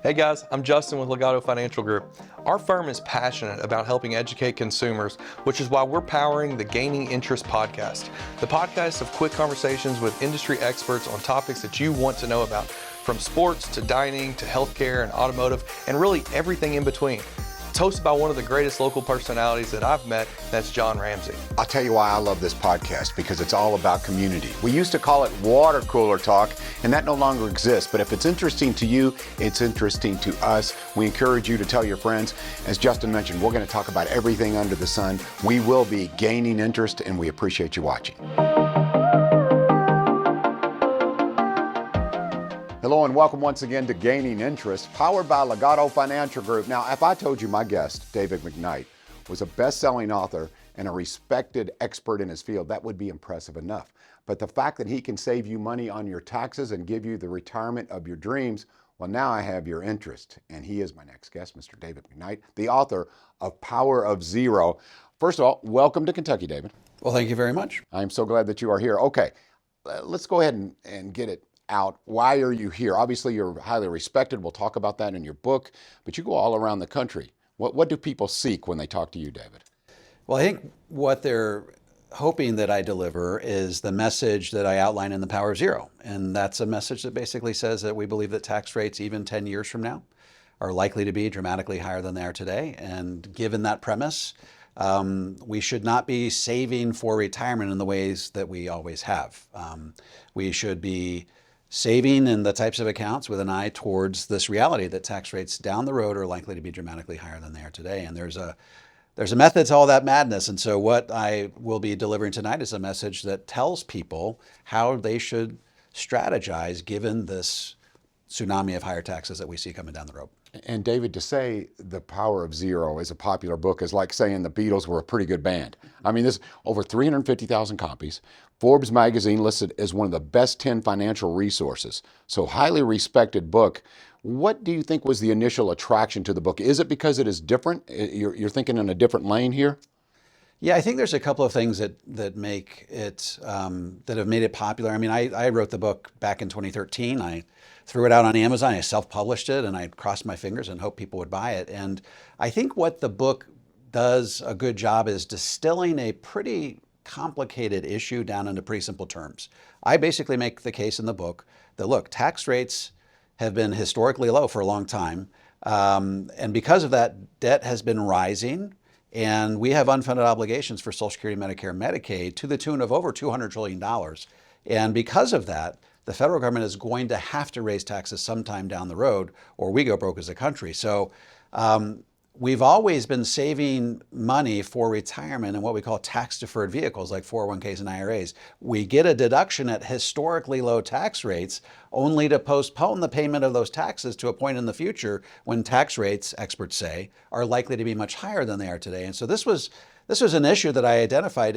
Hey guys, I'm Justin with Legato Financial Group. Our firm is passionate about helping educate consumers, which is why we're powering the Gaining Interest podcast. The podcast of quick conversations with industry experts on topics that you want to know about, from sports to dining to healthcare and automotive, and really everything in between. It's hosted by one of the greatest local personalities that I've met, that's John Ramsey. I'll tell you why I love this podcast, because it's all about community. We used to call it water cooler talk, and that no longer exists. But if it's interesting to you, it's interesting to us. We encourage you to tell your friends. As Justin mentioned, we're going to talk about everything under the sun. We will be gaining interest, and we appreciate you watching. Hello and welcome once again to Gaining Interest, powered by Legato Financial Group. Now, if I told you my guest, David McKnight, was a best-selling author and a respected expert in his field, that would be impressive enough. But the fact that he can save you money on your taxes and give you the retirement of your dreams, well, now I have your interest. And he is my next guest, Mr. David McKnight, the author of Power of Zero. First of all, welcome to Kentucky, David. Well, thank you very much. I'm so glad that you are here. Okay, let's go ahead and get it out. Why are you here? Obviously, you're highly respected. We'll talk about that in your book, but you go all around the country. What do people seek when they talk to you, David? Well, I think what they're hoping that I deliver is the message that I outline in the Power of Zero. And that's a message that basically says that we believe that tax rates, even 10 years from now, are likely to be dramatically higher than they are today. And given that premise, we should not be saving for retirement in the ways that we always have. We should be saving in the types of accounts with an eye towards this reality that tax rates down the road are likely to be dramatically higher than they are today. And there's a method to all that madness. And so what I will be delivering tonight is a message that tells people how they should strategize given this tsunami of higher taxes that we see coming down the road. And David, to say The Power of Zero is a popular book is like saying the Beatles were a pretty good band. I mean, there's over 350,000 copies. Forbes magazine listed as one of the best 10 financial resources. So highly respected book. What do you think was the initial attraction to the book? Is it because it is different? You're thinking in a different lane here? Yeah, I think there's a couple of things that make it, that have made it popular. I mean, I wrote the book back in 2013. I threw it out on Amazon. I self-published it, and I crossed my fingers and hoped people would buy it. And I think what the book does a good job is distilling a pretty complicated issue down into pretty simple terms. I basically make the case in the book that, look, tax rates have been historically low for a long time. And because of that, debt has been rising. And we have unfunded obligations for Social Security, Medicare, and Medicaid to the tune of over $200 trillion. And because of that, the federal government is going to have to raise taxes sometime down the road, or we go broke as a country. So we've always been saving money for retirement in what we call tax-deferred vehicles like 401ks and IRAs. We get a deduction at historically low tax rates only to postpone the payment of those taxes to a point in the future when tax rates, experts say, are likely to be much higher than they are today. And so this was an issue that I identified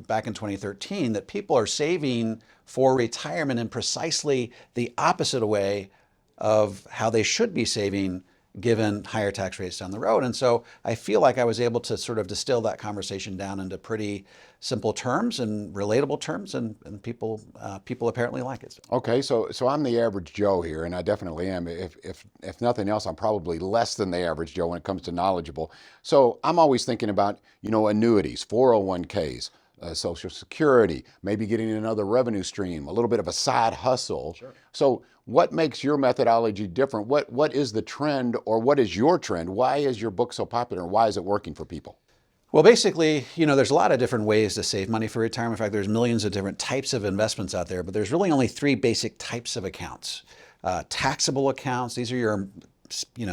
back in 2013, that people are saving for retirement in precisely the opposite way of how they should be saving given higher tax rates down the road. And so I feel like I was able to sort of distill that conversation down into pretty simple terms and relatable terms, and people apparently like it. Okay, so I'm the average Joe here, and I definitely am. If nothing else, I'm probably less than the average Joe when it comes to knowledgeable. So I'm always thinking about, annuities, 401ks, Social Security, maybe getting another revenue stream, a little bit of a side hustle. Sure. So what makes your methodology different? What is the trend, or what is your trend? Why is your book so popular, and why is it working for people? Well, basically, there's a lot of different ways to save money for retirement. In fact, there's millions of different types of investments out there, but there's really only three basic types of accounts. Taxable accounts, these are your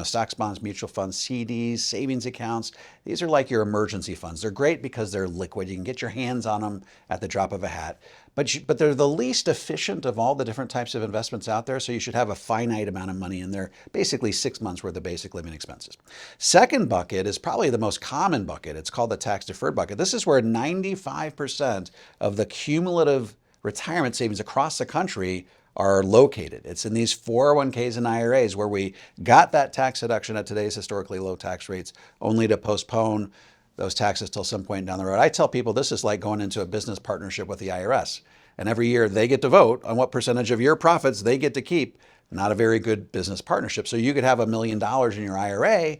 stocks, bonds, mutual funds, CDs, savings accounts. These are like your emergency funds. They're great because they're liquid. You can get your hands on them at the drop of a hat. But they're the least efficient of all the different types of investments out there, so you should have a finite amount of money in there, basically 6 months worth of basic living expenses. Second bucket is probably the most common bucket. It's called the tax-deferred bucket. This is where 95% of the cumulative retirement savings across the country are located. It's in these 401ks and IRAs where we got that tax deduction at today's historically low tax rates, only to postpone those taxes till some point down the road. I tell people this is like going into a business partnership with the IRS. And every year they get to vote on what percentage of your profits they get to keep. not a very good business partnership. So you could have $1 million in your IRA,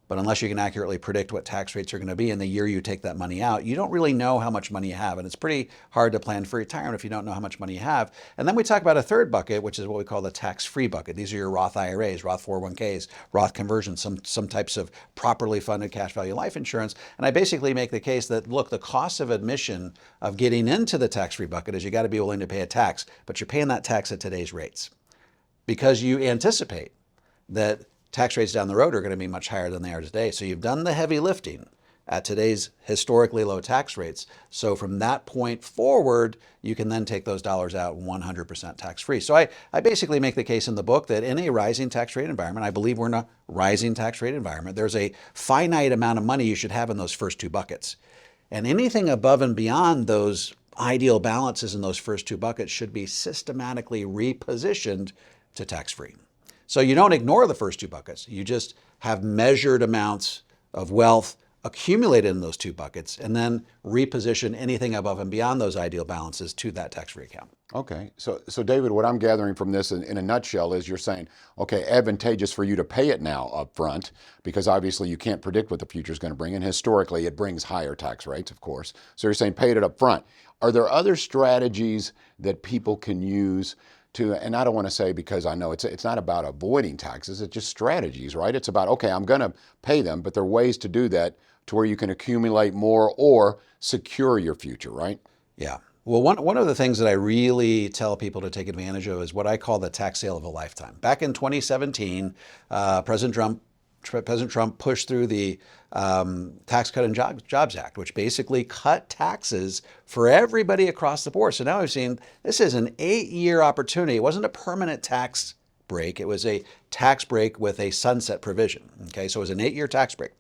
but unless you can accurately predict what tax rates are going to be in the year you take that money out, you don't really know how much money you have. And it's pretty hard to plan for retirement if you don't know how much money you have. And then we talk about a third bucket, which is what we call the tax-free bucket. These are your Roth IRAs, Roth 401ks, Roth conversions, some types of properly funded cash value life insurance. And I basically make the case that, look, the cost of admission of getting into the tax-free bucket is you got to be willing to pay a tax, but you're paying that tax at today's rates because you anticipate that tax rates down the road are going to be much higher than they are today. So you've done the heavy lifting at today's historically low tax rates. So from that point forward, you can then take those dollars out 100% tax-free. So I basically make the case in the book that in a rising tax rate environment, I believe we're in a rising tax rate environment, there's a finite amount of money you should have in those first two buckets. And anything above and beyond those ideal balances in those first two buckets should be systematically repositioned to tax-free. So you don't ignore the first two buckets. You just have measured amounts of wealth accumulated in those two buckets and then reposition anything above and beyond those ideal balances to that tax-free account. Okay. So David, what I'm gathering from this in a nutshell is you're saying, okay, advantageous for you to pay it now up front because obviously you can't predict what the future is going to bring. And historically, it brings higher tax rates, of course. So you're saying pay it up front. Are there other strategies that people can use to, and I don't want to say because I know it's not about avoiding taxes, it's just strategies, right? It's about, okay, I'm going to pay them, but there are ways to do that to where you can accumulate more or secure your future, right? Yeah. Well, one of the things that I really tell people to take advantage of is what I call the tax sale of a lifetime. Back in 2017, President Trump pushed through the Tax Cut and Jobs Act, which basically cut taxes for everybody across the board. So now we've seen this is an 8-year opportunity. It wasn't a permanent tax break. It was a tax break with a sunset provision. Okay, so it was an 8-year tax break.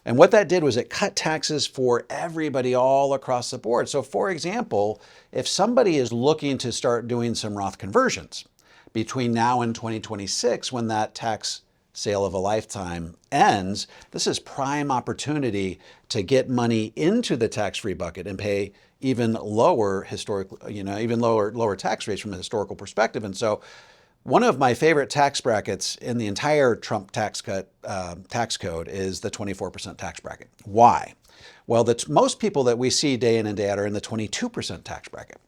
And what that did was it cut taxes for everybody all across the board. So for example, if somebody is looking to start doing some Roth conversions between now and 2026, when that tax sale of a lifetime ends, this is prime opportunity to get money into the tax-free bucket and pay even lower lower tax rates from a historical perspective. And so one of my favorite tax brackets in the entire Trump tax code is the 24% tax bracket. Why? Well, most people that we see day in and day out are in the 22% tax bracket.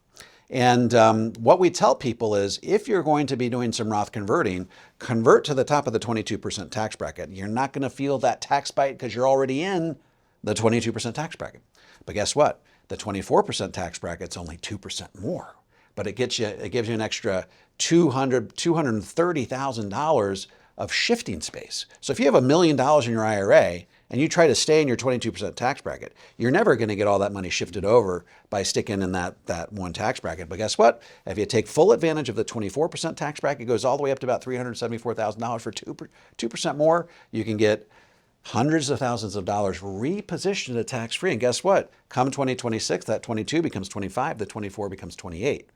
And what we tell people is if you're going to be doing some Roth converting, convert to the top of the 22% tax bracket. You're not going to feel that tax bite because you're already in the 22% tax bracket. But guess what? The 24% tax bracket's only 2% more. But it gives you an extra $230,000 of shifting space. So if you have $1 million in your IRA and you try to stay in your 22% tax bracket, you're never going to get all that money shifted over by sticking in that one tax bracket. But guess what? If you take full advantage of the 24% tax bracket, it goes all the way up to about $374,000 for 2% more. You can get hundreds of thousands of dollars repositioned to tax-free. And guess what? Come 2026, that 22 becomes 25, the 24 becomes 28.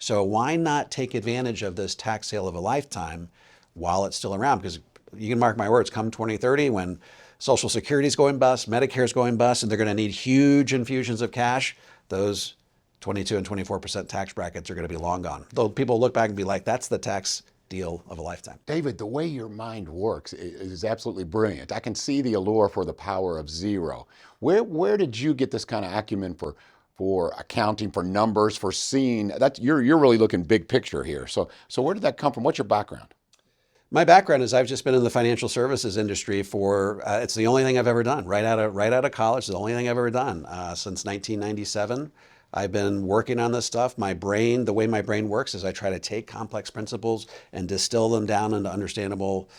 So why not take advantage of this tax sale of a lifetime while it's still around? Because you can mark my words, come 2030, when Social Security is going bust, Medicare is going bust, and they're going to need huge infusions of cash, those 22 and 24% tax brackets are going to be long gone. Though people look back and be like, that's the tax deal of a lifetime. David, the way your mind works is absolutely brilliant. I can see the allure for the power of zero. Where did you get this kind of acumen for accounting, for numbers, for seeing that? You're really looking big picture here. So where did that come from? What's your background? My background is I've just been in the financial services industry for, it's the only thing I've ever done. Right out of college, the only thing I've ever done. Since 1997, I've been working on this stuff. The way my brain works is I try to take complex principles and distill them down into understandable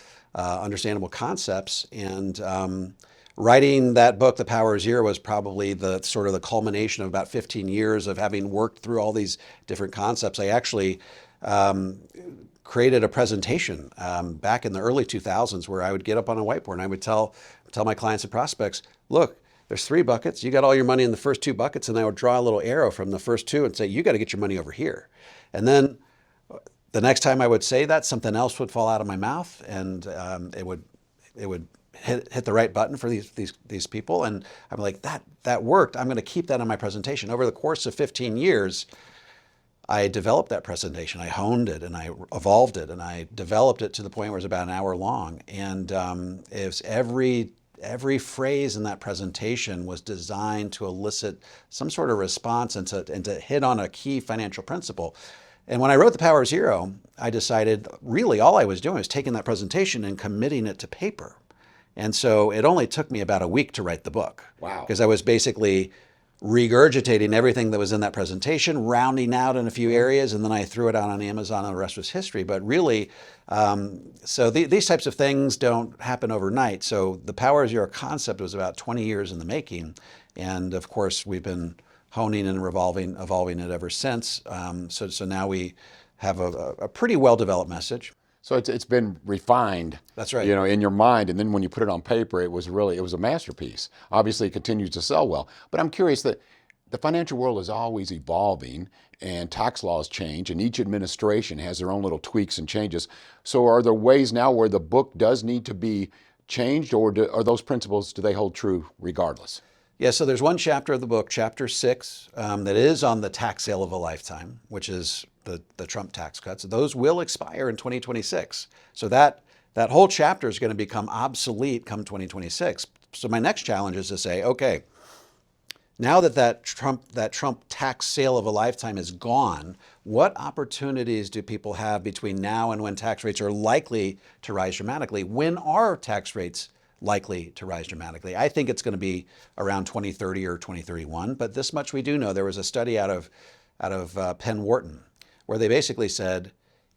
concepts. And writing that book, The Power of Zero, was probably the sort of the culmination of about 15 years of having worked through all these different concepts. I actually created a presentation back in the early 2000s where I would get up on a whiteboard and I would tell my clients and prospects, look, there's 3 buckets. You got all your money in the first 2 buckets, and I would draw a little arrow from the first 2 and say, you got to get your money over here. And then the next time I would say that, something else would fall out of my mouth, and it would hit the right button for these people. And I'm like, that worked. I'm going to keep that on my presentation. Over the course of 15 years, I developed that presentation. I honed it and I evolved it and I developed it to the point where it was about an hour long. And it was every phrase in that presentation was designed to elicit some sort of response and to hit on a key financial principle. And when I wrote The Power of Zero, I decided really all I was doing was taking that presentation and committing it to paper. And so it only took me about a week to write the book. Wow. Because I was basically regurgitating everything that was in that presentation, rounding out in a few areas, and then I threw it out on Amazon and the rest was history. But really, these types of things don't happen overnight. So the Power of Zero concept was about 20 years in the making. And of course, we've been honing and evolving it ever since. So now we have a pretty well-developed message. So it's been refined. That's right. In your mind, and then when you put it on paper, it was a masterpiece. Obviously, it continues to sell well. But I'm curious that the financial world is always evolving, and tax laws change, and each administration has their own little tweaks and changes. So are there ways now where the book does need to be changed, or are those principles, do they hold true regardless? Yeah, so there's one chapter of the book, chapter 6, that is on the tax sale of a lifetime, which is the Trump tax cuts. Those will expire in 2026. So that whole chapter is going to become obsolete come 2026. So my next challenge is to say, okay, now that Trump tax sale of a lifetime is gone, what opportunities do people have between now and when tax rates are likely to rise dramatically? When are tax rates likely to rise dramatically? I think it's going to be around 2030 or 2031, but this much we do know. There was a study out of Penn Wharton where they basically said,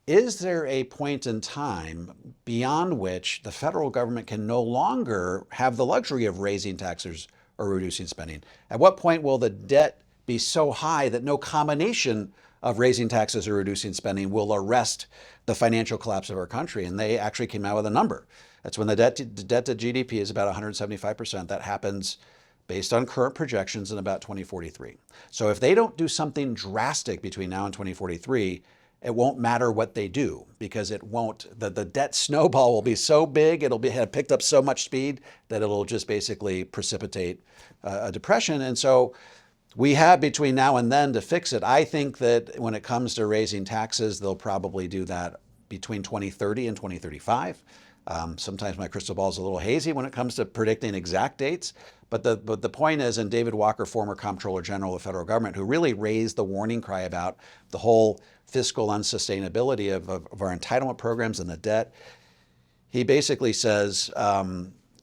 is there a point in time beyond which the federal government can no longer have the luxury of raising taxes or reducing spending? At what point will the debt be so high that no combination of raising taxes or reducing spending will arrest the financial collapse of our country? And they actually came out with a number. That's when the debt to GDP is about 175%. That happens based on current projections in about 2043. So if they don't do something drastic between now and 2043, it won't matter what they do, because the debt snowball will be so big, it'll have picked up so much speed that it'll just basically precipitate a depression. And so we have between now and then to fix it. I think that when it comes to raising taxes, they'll probably do that between 2030 and 2035. Sometimes my crystal ball is a little hazy when it comes to predicting exact dates. But the point is, and David Walker, former Comptroller General of the federal government, who really raised the warning cry about the whole fiscal unsustainability of our entitlement programs and the debt, he basically says,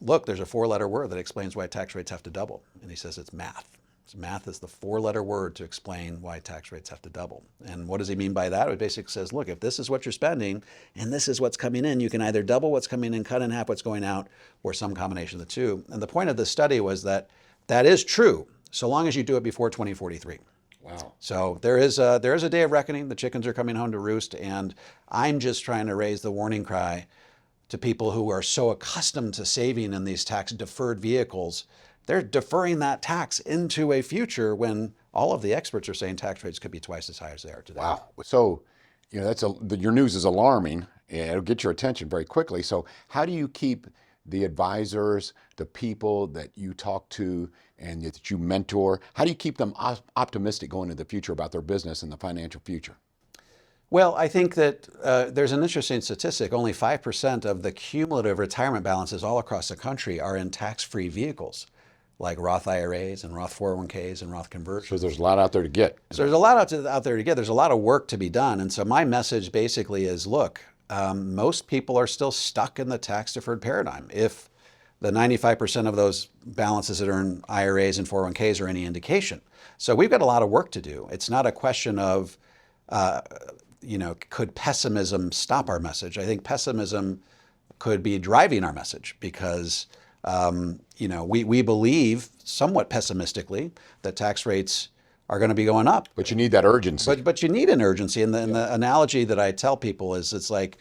look, there's a 4-letter word that explains why tax rates have to double. And he says it's math. Math is the 4-letter word to explain why tax rates have to double. And what does he mean by that? It basically says, look, if this is what you're spending and this is what's coming in, you can either double what's coming in, cut in half what's going out, or some combination of the two. And the point of this study was that is true, so long as you do it before 2043. Wow. So there is a day of reckoning. The chickens are coming home to roost, and I'm just trying to raise the warning cry to people who are so accustomed to saving in these tax-deferred vehicles. They're deferring that tax into a future when all of the experts are saying tax rates could be twice as high as they are today. Wow. So, your news is alarming, and it'll get your attention very quickly. So how do you keep the advisors, the people that you talk to and that you mentor, how do you keep them optimistic going into the future about their business and the financial future? Well, I think that there's an interesting statistic. Only 5% of the cumulative retirement balances all across the country are in tax-free vehicles, like Roth IRAs and Roth 401ks and Roth conversions. So there's a lot out there to get. So there's a lot out there to get. There's a lot of work to be done. And so my message basically is, look, most people are still stuck in the tax-deferred paradigm. If the 95% of those balances that are in IRAs and 401ks are any indication. So we've got a lot of work to do. It's not a question of, could pessimism stop our message? I think pessimism could be driving our message because we believe somewhat pessimistically that tax rates are going to be going up. But you need that urgency. But you need an urgency. And the analogy that I tell people is it's like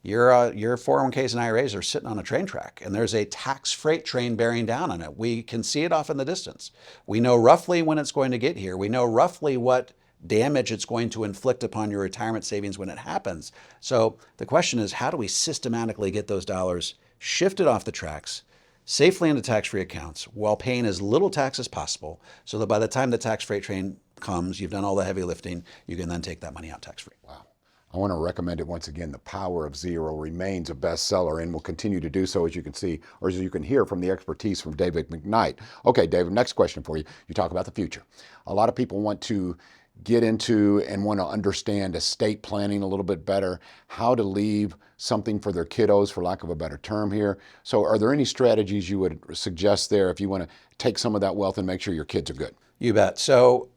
your 401ks and IRAs are sitting on a train track and there's a tax freight train bearing down on it. We can see it off in the distance. We know roughly when it's going to get here. We know roughly what damage it's going to inflict upon your retirement savings when it happens. So the question is, how do we systematically get those dollars shifted off the tracks safely into tax-free accounts while paying as little tax as possible so that by the time the tax freight train comes, you've done all the heavy lifting, you can then take that money out tax-free. Wow. I want to recommend it once again. The Power of Zero remains a bestseller and will continue to do so, as you can see, or as you can hear from the expertise from David McKnight. Okay, David, next question for you. You talk about the future. A lot of people want to get into and want to understand estate planning a little bit better, how to leave something for their kiddos, for lack of a better term here. So are there any strategies you would suggest there if you want to take some of that wealth and make sure your kids are good? You bet. So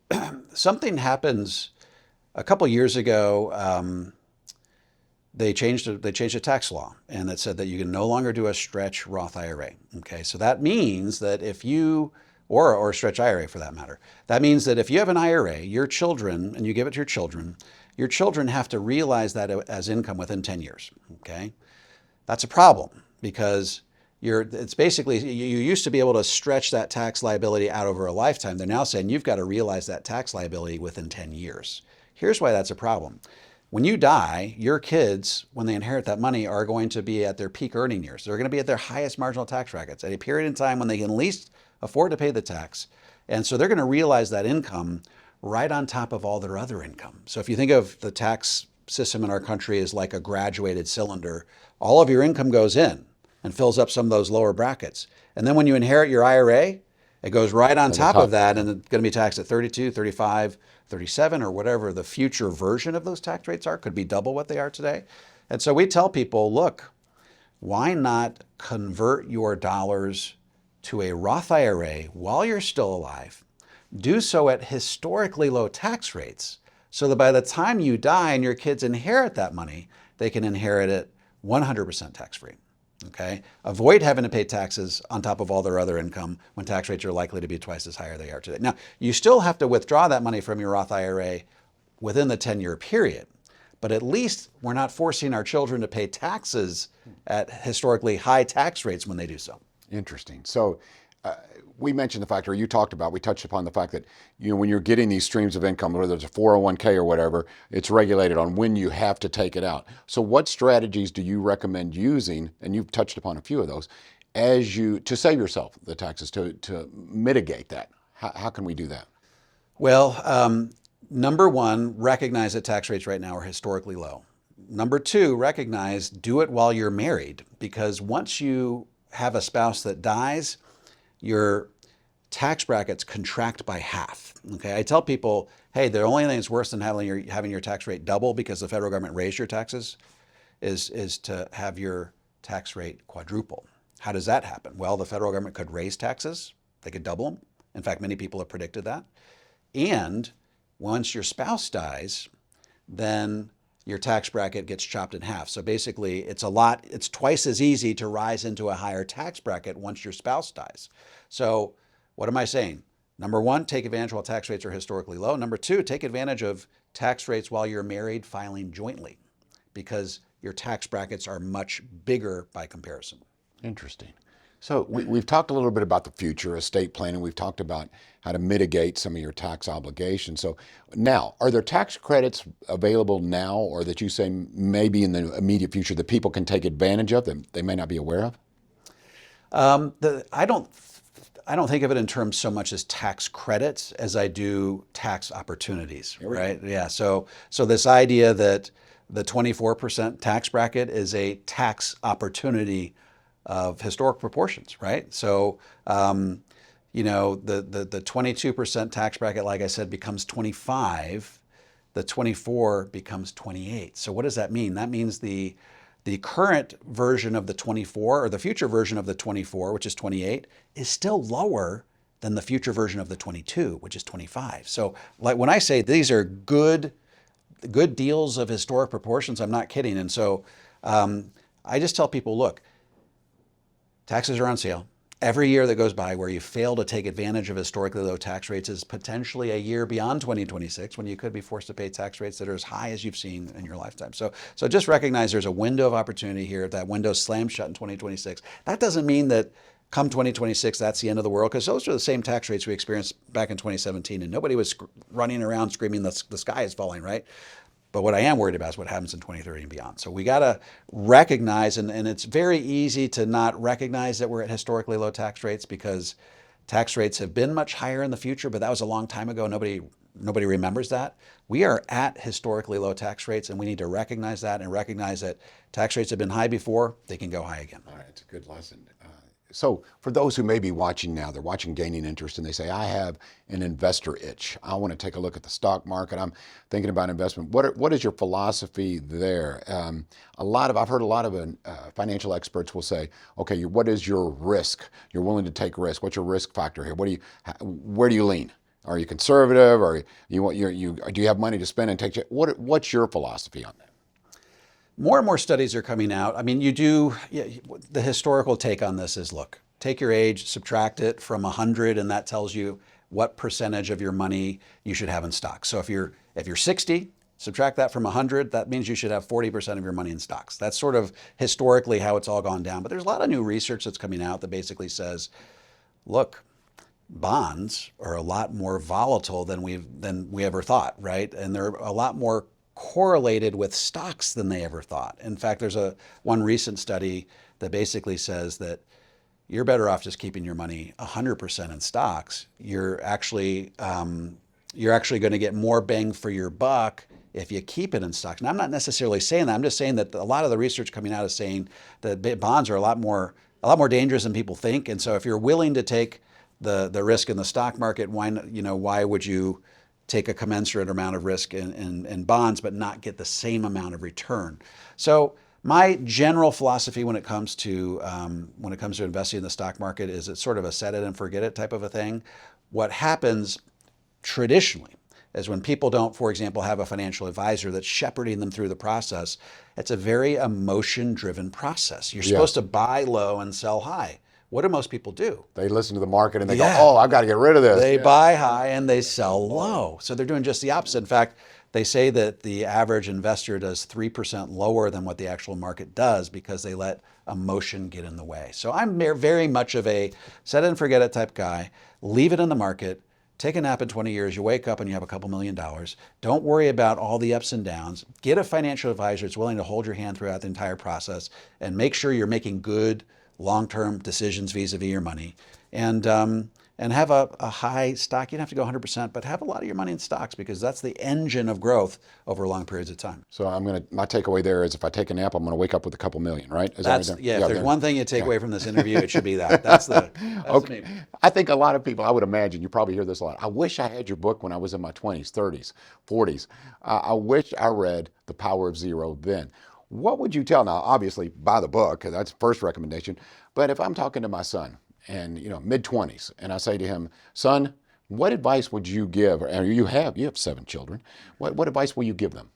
something happens a couple years ago. They changed the tax law, and it said that you can no longer do a stretch Roth IRA. Okay, so that means that if you, or a stretch IRA for that matter, that means that if you have an IRA, your children, and you give it to your children have to realize that as income within 10 years. Okay, that's a problem because it's basically, you used to be able to stretch that tax liability out over a lifetime. They're now saying you've got to realize that tax liability within 10 years. Here's why that's a problem. When you die, your kids, when they inherit that money, are going to be at their peak earning years. They're going to be at their highest marginal tax brackets at a period in time when they can at least afford to pay the tax. And so they're going to realize that income right on top of all their other income. So if you think of the tax system in our country as like a graduated cylinder, all of your income goes in and fills up some of those lower brackets. And then when you inherit your IRA, it goes right on top of that, and it's going to be taxed at 32, 35, 37, or whatever the future version of those tax rates are. Could be double what they are today. And so we tell people, look, why not convert your dollars to a Roth IRA while you're still alive? Do so at historically low tax rates so that by the time you die and your kids inherit that money, they can inherit it 100% tax-free. Okay? Avoid having to pay taxes on top of all their other income when tax rates are likely to be twice as high as they are today. Now, you still have to withdraw that money from your Roth IRA within the 10-year period, but at least we're not forcing our children to pay taxes at historically high tax rates when they do so. Interesting. So we mentioned the fact, or you talked about, we touched upon the fact that, when you're getting these streams of income, whether it's a 401k or whatever, it's regulated on when you have to take it out. So what strategies do you recommend using, and you've touched upon a few of those, to save yourself the taxes, to mitigate that? How can we do that? Well, number one, recognize that tax rates right now are historically low. Number two, do it while you're married, because once you have a spouse that dies, your tax brackets contract by half. Okay, I tell people, hey, the only thing that's worse than having your tax rate double because the federal government raised your taxes is to have your tax rate quadruple. How does that happen? Well, the federal government could raise taxes. They could double them. In fact, many people have predicted that. And once your spouse dies, then your tax bracket gets chopped in half. So basically, it's twice as easy to rise into a higher tax bracket once your spouse dies. So what am I saying? Number one, take advantage while tax rates are historically low. Number two, take advantage of tax rates while you're married filing jointly, because your tax brackets are much bigger by comparison. Interesting. So we've talked a little bit about the future, estate planning. We've talked about how to mitigate some of your tax obligations. So now, are there tax credits available now, or that you say maybe in the immediate future that people can take advantage of that they may not be aware of? I don't think of it in terms so much as tax credits as I do tax opportunities, right? Yeah. So this idea that the 24% tax bracket is a tax opportunity of historic proportions, right? So, the 22% tax bracket, like I said, becomes 25. The 24 becomes 28. So what does that mean? That means the current version of the 24, or the future version of the 24, which is 28, is still lower than the future version of the 22, which is 25. So like when I say these are good deals of historic proportions, I'm not kidding. And so I just tell people, look, taxes are on sale. Every year that goes by where you fail to take advantage of historically low tax rates is potentially a year beyond 2026 when you could be forced to pay tax rates that are as high as you've seen in your lifetime. So just recognize there's a window of opportunity here. If that window slams shut in 2026, that doesn't mean that come 2026, that's the end of the world, because those are the same tax rates we experienced back in 2017, and nobody was running around screaming the sky is falling, right? But what I am worried about is what happens in 2030 and beyond. So we got to recognize, and it's very easy to not recognize that we're at historically low tax rates because tax rates have been much higher in the future, but that was a long time ago. Nobody nobody remembers that. We are at historically low tax rates, and we need to recognize that and recognize that tax rates have been high before, they can go high again. All right, it's a good lesson. So for those who may be watching now, they're watching Gaining Interest, and they say, I have an investor itch. I want to take a look at the stock market. I'm thinking about investment. What is your philosophy there? I've heard a lot of financial experts will say, okay, what is your risk? You're willing to take risk. What's your risk factor here? Where do you lean? Are you conservative? Or do you have money to spend and take? What's your philosophy on that? More and more studies are coming out. I mean, the historical take on this is, look, take your age, subtract it from 100, and that tells you what percentage of your money you should have in stocks. So if you're 60, subtract that from 100, that means you should have 40% of your money in stocks. That's sort of historically how it's all gone down. But there's a lot of new research that's coming out that basically says, look, bonds are a lot more volatile than we ever thought, right? And they're a lot more correlated with stocks than they ever thought. In fact, there's one recent study that basically says that you're better off just keeping your money 100% in stocks. You're actually going to get more bang for your buck if you keep it in stocks. And I'm not necessarily saying that. I'm just saying that a lot of the research coming out is saying that bonds are a lot more dangerous than people think. And so if you're willing to take the risk in the stock market, why would you take a commensurate amount of risk in bonds, but not get the same amount of return? So my general philosophy when it comes to investing in the stock market is it's sort of a set it and forget it type of a thing. What happens traditionally is when people don't, for example, have a financial advisor that's shepherding them through the process, it's a very emotion-driven process. You're supposed to buy low and sell high. What do most people do? They listen to the market and they go, oh, I've got to get rid of this. They buy high and they sell low. So they're doing just the opposite. In fact, they say that the average investor does 3% lower than what the actual market does because they let emotion get in the way. So I'm very much of a set it and forget it type guy. Leave it in the market. Take a nap in 20 years. You wake up and you have a couple $1 million. Don't worry about all the ups and downs. Get a financial advisor that's willing to hold your hand throughout the entire process and make sure you're making good long-term decisions vis-a-vis your money, and have a high stock. You don't have to go 100%, but have a lot of your money in stocks because that's the engine of growth over long periods of time. So my takeaway there is if I take a nap, I'm going to wake up with a couple million, right? If there's one thing you take away from this interview, it should be that. That's okay. I think a lot of people, I would imagine, you probably hear this a lot. I wish I had your book when I was in my 20s, 30s, 40s. I wish I read The Power of Zero then. What would you tell? Now, obviously, buy the book, because that's the first recommendation. But if I'm talking to my son, and mid-20s, and I say to him, son, what advice would you give? And you have 7 children. What advice will you give them?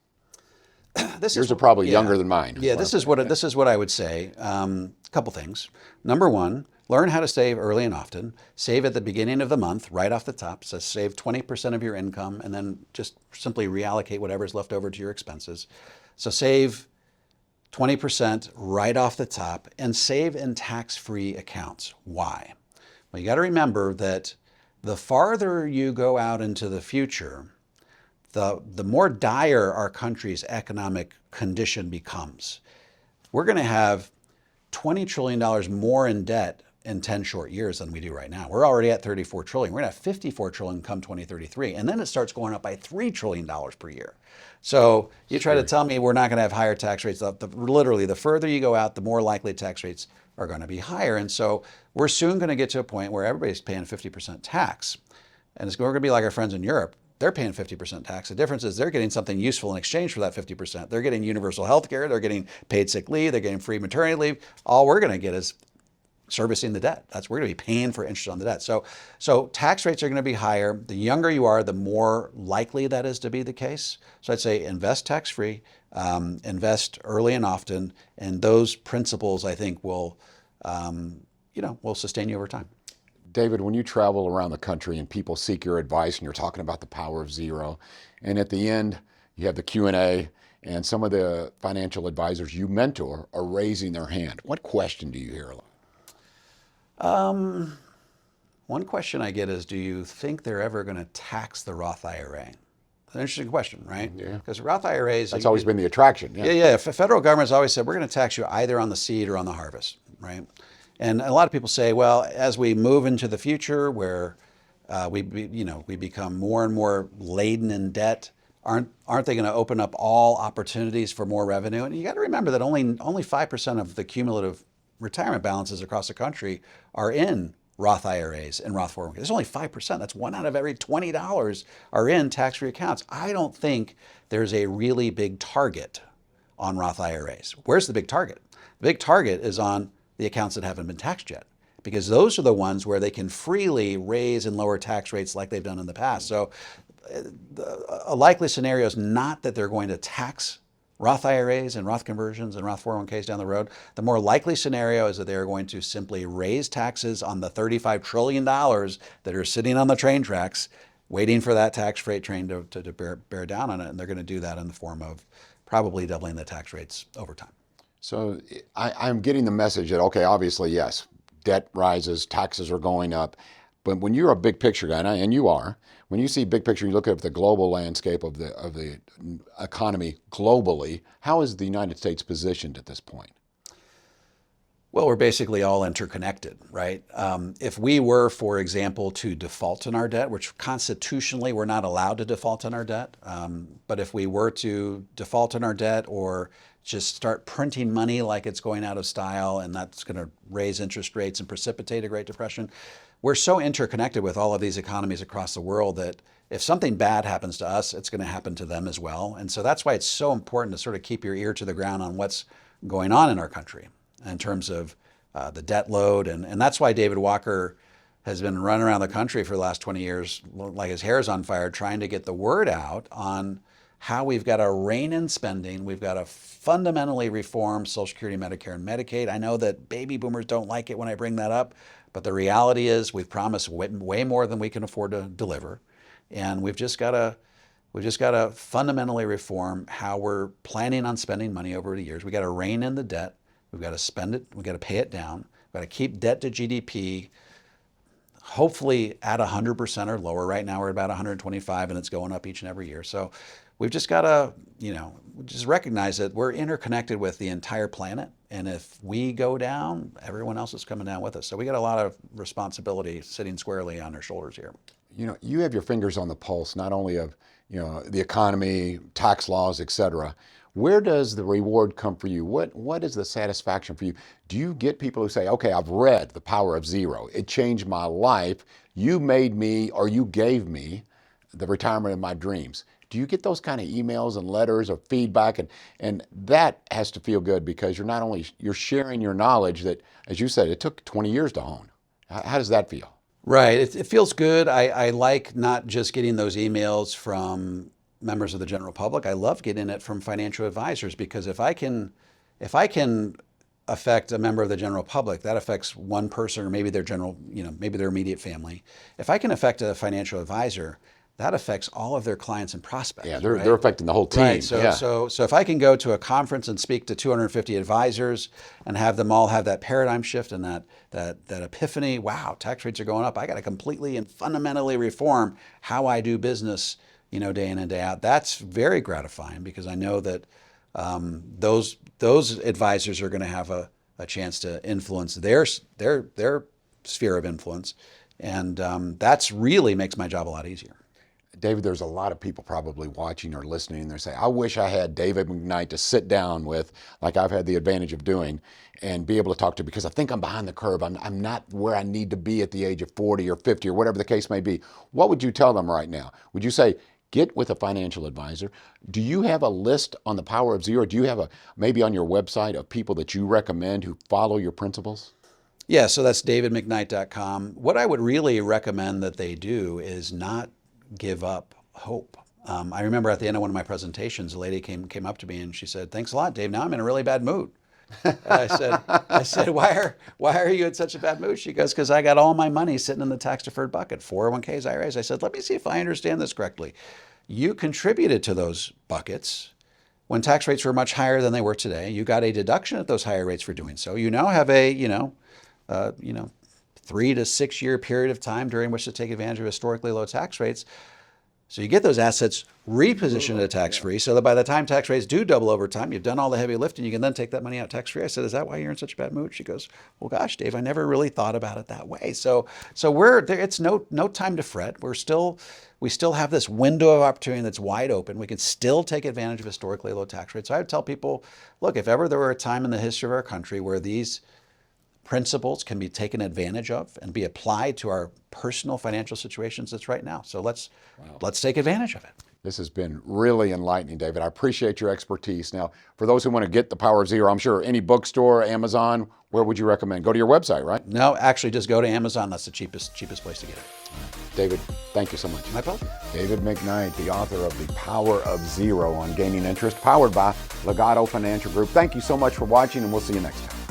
Yours are probably younger than mine. Yeah, this is what I would say. A couple things. Number one, learn how to save early and often. Save at the beginning of the month, right off the top. So save 20% of your income, and then just simply reallocate whatever's left over to your expenses. So save 20% right off the top and save in tax-free accounts. Why? Well, you got to remember that the farther you go out into the future, the more dire our country's economic condition becomes. We're going to have $20 trillion more in debt in 10 short years than we do right now. We're already at $34 trillion. We're going to have $54 trillion come 2033. And then it starts going up by $3 trillion per year. So you try to tell me we're not going to have higher tax rates. Literally, the further you go out, the more likely tax rates are going to be higher. And so we're soon going to get to a point where everybody's paying 50% tax. And we're going to be like our friends in Europe. They're paying 50% tax. The difference is they're getting something useful in exchange for that 50%. They're getting universal health care. They're getting paid sick leave. They're getting free maternity leave. All we're going to get is servicing the debt. We're going to be paying for interest on the debt. So tax rates are going to be higher. The younger you are, the more likely that is to be the case. So I'd say invest tax-free, invest early and often, and those principles I think will sustain you over time. David, when you travel around the country and people seek your advice and you're talking about the power of zero, and at the end you have the Q&A and some of the financial advisors you mentor are raising their hand, what question do you hear a lot? One question I get is, do you think they're ever going to tax the Roth IRA? It's an interesting question, right? Yeah. Because Roth IRAs... That's always been the attraction. Yeah. The federal government's always said, we're going to tax you either on the seed or on the harvest, right? And a lot of people say, well, as we move into the future where we become more and more laden in debt. Aren't they going to open up all opportunities for more revenue? And you got to remember that only 5% of the cumulative retirement balances across the country are in Roth IRAs and Roth 401ks. There's only 5%. That's one out of every $20 are in tax-free accounts. I don't think there's a really big target on Roth IRAs. Where's the big target? The big target is on the accounts that haven't been taxed yet, because those are the ones where they can freely raise and lower tax rates like they've done in the past. So a likely scenario is not that they're going to tax Roth IRAs and Roth conversions and Roth 401ks down the road. The more likely scenario is that they're going to simply raise taxes on the $35 trillion that are sitting on the train tracks, waiting for that tax freight train to bear down on it. And they're going to do that in the form of probably doubling the tax rates over time. So I'm getting the message that, okay, obviously, yes, debt rises, taxes are going up. But when you're a big picture guy, and you are, when you see big picture, you look at the global landscape of the economy globally, how is the United States positioned at this point? Well, we're basically all interconnected, right? If we were, for example, to default on our debt, which constitutionally we're not allowed to default on our debt, but if we were to default on our debt or just start printing money like it's going out of style, and that's going to raise interest rates and precipitate a Great Depression, we're so interconnected with all of these economies across the world that if something bad happens to us, it's going to happen to them as well. And so that's why it's so important to sort of keep your ear to the ground on what's going on in our country in terms of the debt load. And that's why David Walker has been running around the country for the last 20 years like his hair is on fire, trying to get the word out on how we've got to rein in spending. We've got to fundamentally reform Social Security, Medicare, and Medicaid. I know that baby boomers don't like it when I bring that up, but the reality is we've promised way more than we can afford to deliver. And we've just got to fundamentally reform how we're planning on spending money over the years. We've got to rein in the debt. We've got to spend it. We've got to pay it down. We've got to keep debt to GDP hopefully at 100% or lower. Right now we're at about 125 and it's going up each and every year. So we've just got to, just recognize that we're interconnected with the entire planet. And if we go down, everyone else is coming down with us. So we got a lot of responsibility sitting squarely on our shoulders here. You have your fingers on the pulse, not only of, the economy, tax laws, et cetera. Where does the reward come for you? What is the satisfaction for you? Do you get people who say, okay, I've read The Power of Zero. It changed my life. You made me, or you gave me the retirement of my dreams. Do you get those kind of emails and letters or feedback? And that has to feel good because you're sharing your knowledge that, as you said, it took 20 years to hone. How does that feel? Right. It feels good. I like not just getting those emails from members of the general public. I love getting it from financial advisors, because if I can affect a member of the general public, that affects one person or maybe their maybe their immediate family. If I can affect a financial advisor, that affects all of their clients and prospects. Yeah, they're affecting the whole team. Right. So if I can go to a conference and speak to 250 advisors and have them all have that paradigm shift and that epiphany, wow, tax rates are going up. I got to completely and fundamentally reform how I do business, day in and day out. That's very gratifying, because I know that those advisors are going to have a chance to influence their sphere of influence, and that's really makes my job a lot easier. David, there's a lot of people probably watching or listening, and they're saying, I wish I had David McKnight to sit down with, like I've had the advantage of doing, and be able to talk to, because I think I'm behind the curve. I'm not where I need to be at the age of 40 or 50 or whatever the case may be. What would you tell them right now? Would you say, get with a financial advisor? Do you have a list on The Power of Zero? Do you have maybe on your website of people that you recommend who follow your principles? Yeah, so that's davidmcknight.com. What I would really recommend that they do is not give up hope. I remember at the end of one of my presentations, a lady came up to me and she said, "Thanks a lot, Dave. Now I'm in a really bad mood." And I said, why are you in such a bad mood? She goes, "Because I got all my money sitting in the tax deferred bucket, 401ks, IRAs." I said, "Let me see if I understand this correctly. You contributed to those buckets when tax rates were much higher than they were today. You got a deduction at those higher rates for doing so. You now have a 3 to 6 year period of time during which to take advantage of historically low tax rates. So you get those assets repositioned to tax-free so that by the time tax rates do double over time, you've done all the heavy lifting, you can then take that money out tax-free. I said, is that why you're in such a bad mood? She goes, well, gosh, Dave, I never really thought about it that way. So we're there. It's no time to fret. We still have this window of opportunity that's wide open. We can still take advantage of historically low tax rates. So I would tell people, look, if ever there were a time in the history of our country where these principles can be taken advantage of and be applied to our personal financial situations, it's right now. So let's take advantage of it. This has been really enlightening, David. I appreciate your expertise. Now, for those who want to get The Power of Zero, I'm sure any bookstore, Amazon, where would you recommend? Go to your website, right? No, actually, just go to Amazon. That's the cheapest place to get it. David, thank you so much. My pleasure. David McKnight, the author of The Power of Zero on Gaining Interest, powered by Legato Financial Group. Thank you so much for watching, and we'll see you next time.